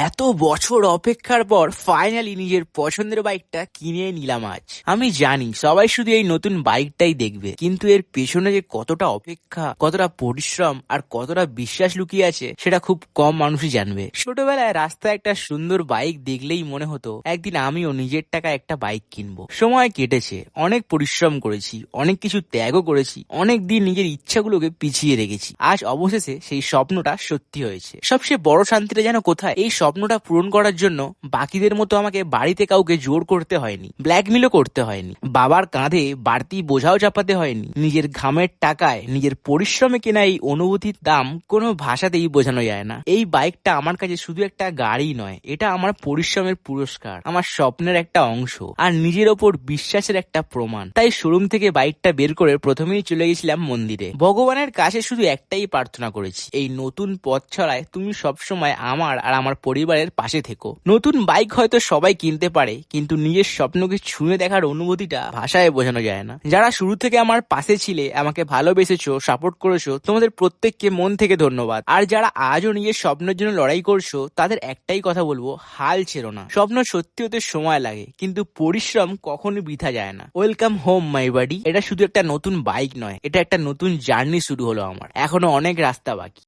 এত বছর অপেক্ষার পর ফাইনালি নিজের পছন্দের বাইকটা কিনে নিলাম আজ। আমি জানি সবাই শুধু এই নতুন বাইকটাই দেখবে, কিন্তু এর পেছনে যে কতটা অপেক্ষা, কতটা পরিশ্রম আর কতটা বিশ্বাস লুকিয়ে আছে সেটা খুব কম মানুষই জানবে। ছোটবেলায় রাস্তায় একটা সুন্দর বাইক দেখলেই মনে হতো একদিন আমিও নিজের টাকায় একটা বাইক কিনবো। সময় কেটেছে, অনেক পরিশ্রম করেছি, অনেক কিছু ত্যাগও করেছি, অনেক দিন নিজের ইচ্ছাগুলোকে পিছিয়ে রেখেছি। আজ অবশেষে সেই স্বপ্নটা সত্যি হয়েছে। সবচেয়ে বড় শান্তিটা যেন কোথায়, এই স্বপ্নটা পূরণ করার জন্য বাকিদের মতো আমাকে বাড়িতে কাউকে জোর করতে হয়নি, ব্ল্যাকমেলও করতে হয়নি, বাবার কাঁধে বাড়তি বোঝাও চাপাতে হয়নি। নিজের ঘামের টাকায়, নিজের পরিশ্রমে কেনা এই অনুভূতির দাম কোনো ভাষাতেই বোঝানো যায় না। এই বাইকটা আমার কাছে শুধু একটা গাড়ি নয়, এটা আমার পরিশ্রমের পুরস্কার, আমার স্বপ্নের একটা অংশ আর নিজের ওপর বিশ্বাসের একটা প্রমাণ। তাই শোরুম থেকে বাইকটা বের করে প্রথমেই চলে গেছিলাম মন্দিরে। ভগবানের কাছে শুধু একটাই প্রার্থনা করেছি, এই নতুন পথ ছড়ায় তুমি সবসময় আমার আর আমার পরিবারের পাশে থেকো। নতুন বাইক হয়তো সবাই কিনতে পারে, কিন্তু নিজের স্বপ্নকে ছুঁয়ে দেখার অনুভূতিটা ভাষায় বোঝানো যায় না। যারা শুরু থেকে আমার পাশে ছিলে, আমাকে ভালোবেসেছো, সাপোর্ট করেছো, তোমাদের প্রত্যেককে মন থেকে ধন্যবাদ। আর যারা আজও নিজের স্বপ্নের জন্য লড়াই করছো, তাদের একটাই কথা বলবো, হাল ছেড়ো না। স্বপ্ন সত্যি হতে সময় লাগে, কিন্তু পরিশ্রম কখনো বৃথা যায় না। Welcome home my buddy. এটা শুধু একটা নতুন বাইক নয়, এটা একটা নতুন জার্নি শুরু হলো আমার। এখনো অনেক রাস্তা বাকি।